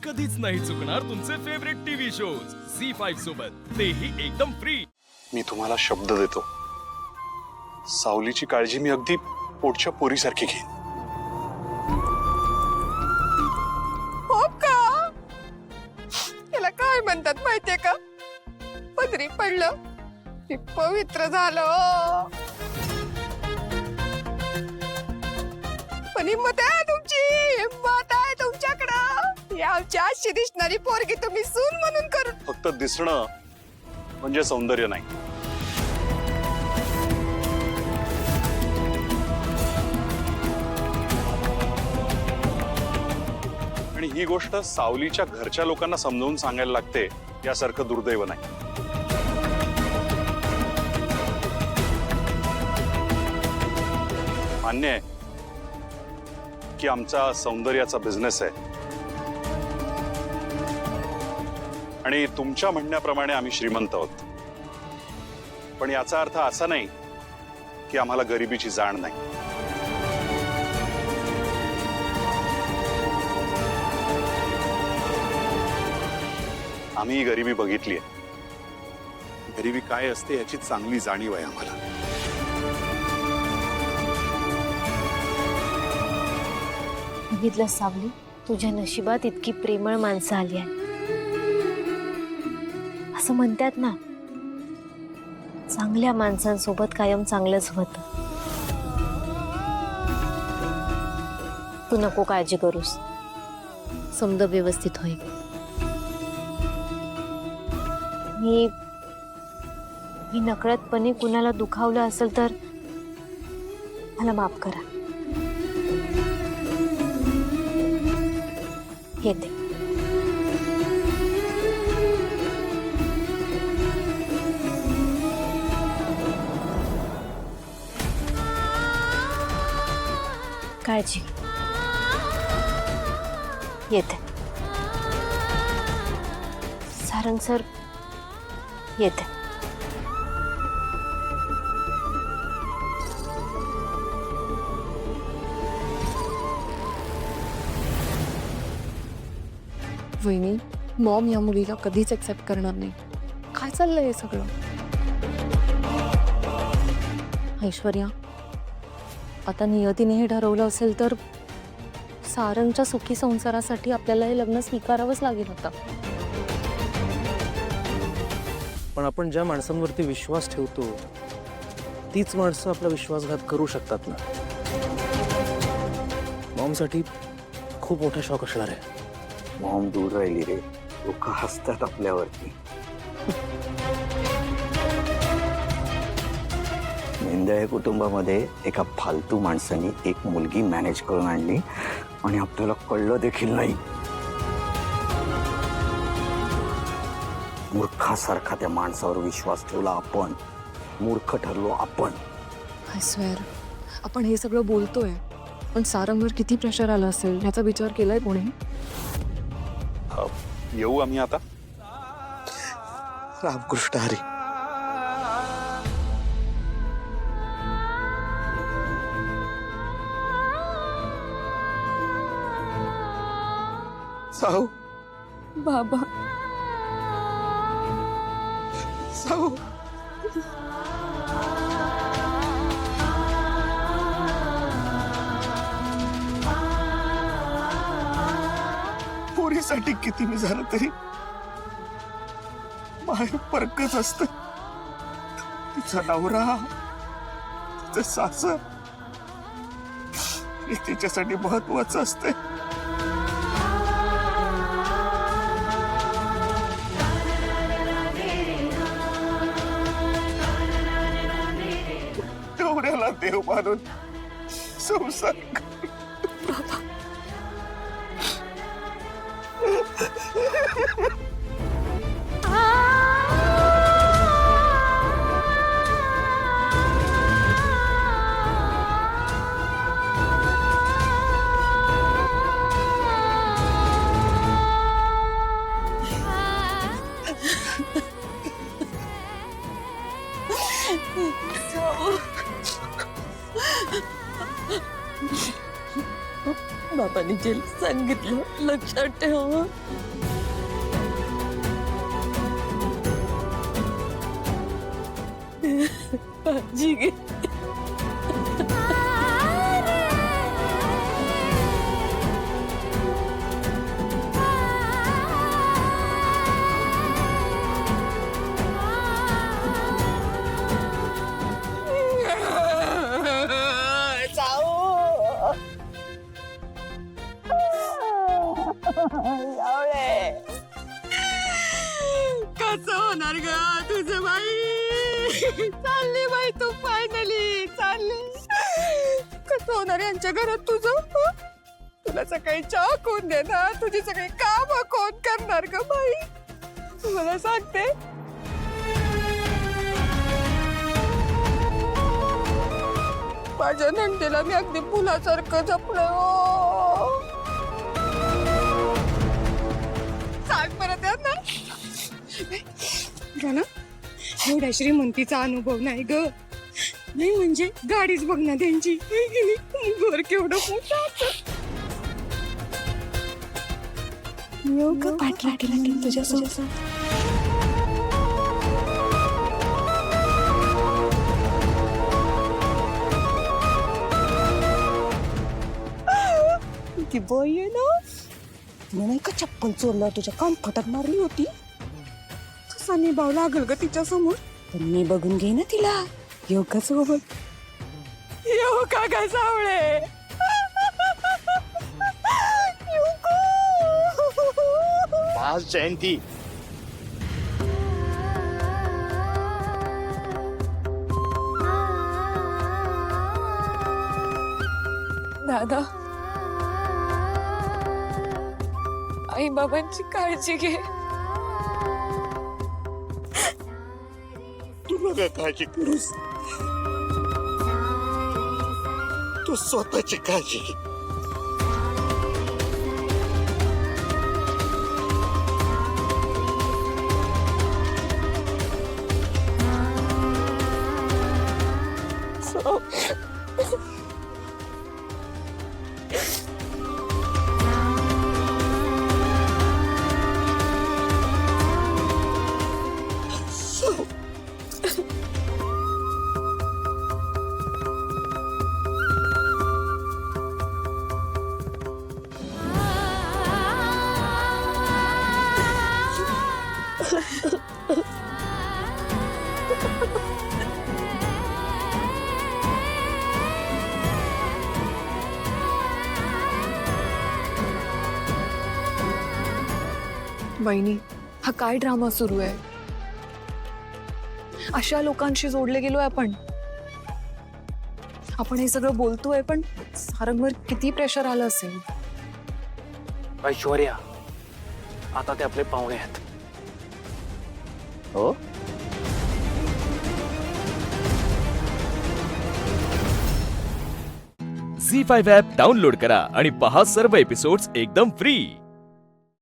कधीच नाही चुकणार तुमचे फेवरेट टीव्ही शोज झी5 सोबत, तेही एकदम फ्री। मी तुम्हाला शब्द देतो, सावलीची काळजी मी अगदी पोटच्या पोरीसारखी घेईन। हो का? याला काय म्हणतात माहितीये का? पदरी पडलं की पवित्र झालं। पण हिम्मत आहे तुमची, हिम्मत आहे तुमच्याकडं। या आमची अशी दिसणारी पोरगी तुम्ही सून म्हणून करून फक्त दिसणं म्हणजे सौंदर्य नाही। आणि ही गोष्ट सावलीच्या घरच्या लोकांना समजावून सांगायला लागते यासारखं दुर्दैव नाही। मान्य आहे की आमचा सौंदर्याचा बिझनेस आहे आणि तुमच्या म्हणण्याप्रमाणे आम्ही श्रीमंत आहोत, पण याचा अर्थ असा नाही की आम्हाला गरिबीची जाण नाही। आम्ही गरिबी बघितली आहे। गरिबी काय असते याची चांगली जाणीव आहे आम्हाला। बघितलं सावली, तुझ्या नशिबात इतकी प्रेमळ माणसं आली आहेत। असं म्हणतात ना, चांगल्या माणसांसोबत कायम चांगलंच होतं। तू नको काळजी करूस, समद व्यवस्थित होईल। मी नकळतपणे कुणाला दुखावलं असेल तर मला माफ करा। येते। काळजी घे। येते। सारंग सर, येते। वहिनी, मॉम या मुलीला कधीच एक्सेप्ट करणार नाही। काय चाललंय हे सगळं? ऐश्वर्या, आता नियतीने हे ठरवलं असेल तर सारंगच्या सुखी संसारासाठी आपल्याला हे लग्न स्वीकारावंच लागेल होतं। पण आपण ज्या माणसांवरती विश्वास ठेवतो तीच माणसं आपला विश्वासघात करू शकतात ना। मॉमसाठी खूप मोठा शॉक असणार आहे। मॉम दूर राहिली रे, लोक हसतात आपल्यावरती। मेंदळे कुटुंबामध्ये एका फालतू माणसाने एक मुलगी मॅनेज करून आणली आणि आपल्याला कळलं देखील नाही। मूर्खासारखा त्या माणसावर विश्वास ठेवला आपण, मूर्ख ठरलो आपण। आय स्वेअर, आपण हे सगळं बोलतोय, पण सारंगवर किती प्रेशर आलं असेल याचा विचार केलाय कोणी? येऊ आम्ही आता। रामकृष्ण हरी। साऊ, बाबा, साऊ, पोरीसाठी किती मी झालं तरी बाहेर परकच असत। तिचा नवरा, तिचं सासर हे तिच्यासाठी महत्वाचं असते। तेवढ्याला देव मानून संसार बाबा पप्पांनी जे सांगितलं लक्षात ठेव. काळजी घे. कसं होणार ग तुझं बाई? चालली बाई तू फायनली चालली. कसं होणार यांच्या घरात तुझं? हं? तुला सकाळी चहा कोण देणार? तुझी सगळी काम कोण करणार ग बाई? मला सांगते. माझ्या नंदेला मी अगदी फुलासारखं जपलं. सांग परत यांना. ना एवढ्या श्रीमंतीचा अनुभव नाही ग. नाही म्हणजे गाडीच बघ ना त्यांची. घर केवढं मोठं. येऊ का पाठीला तुझ्यासोबत? ती बाई आहे ना, तिने नाही का चप्पल चोरलं तुझ्या कानफटात मारली होती. कसा निभाव लागल ग तिच्या समोर. पण मी बघून घे ना तिला. येऊ का सोबत? येऊ का ग सावळे? येऊ का? आज जयंती दादा, आई बाबांची काळजी घे. तू नका काळजी करूस. तू स्वतःची काळजी घे. वहिनी, हा काय ड्रामा सुरू आहे? अशा लोकांशी जोडले गेलोय आपण. आपण हे सगळं बोलतोय पण सारंगवर किती प्रेशर आलं असेल. ऐश्वर्या, आता ते आपले पाहुणे आहेत. हो, झी5 ॲप डाउनलोड करा आणि पहा सर्व एपिसोड्स एकदम फ्री.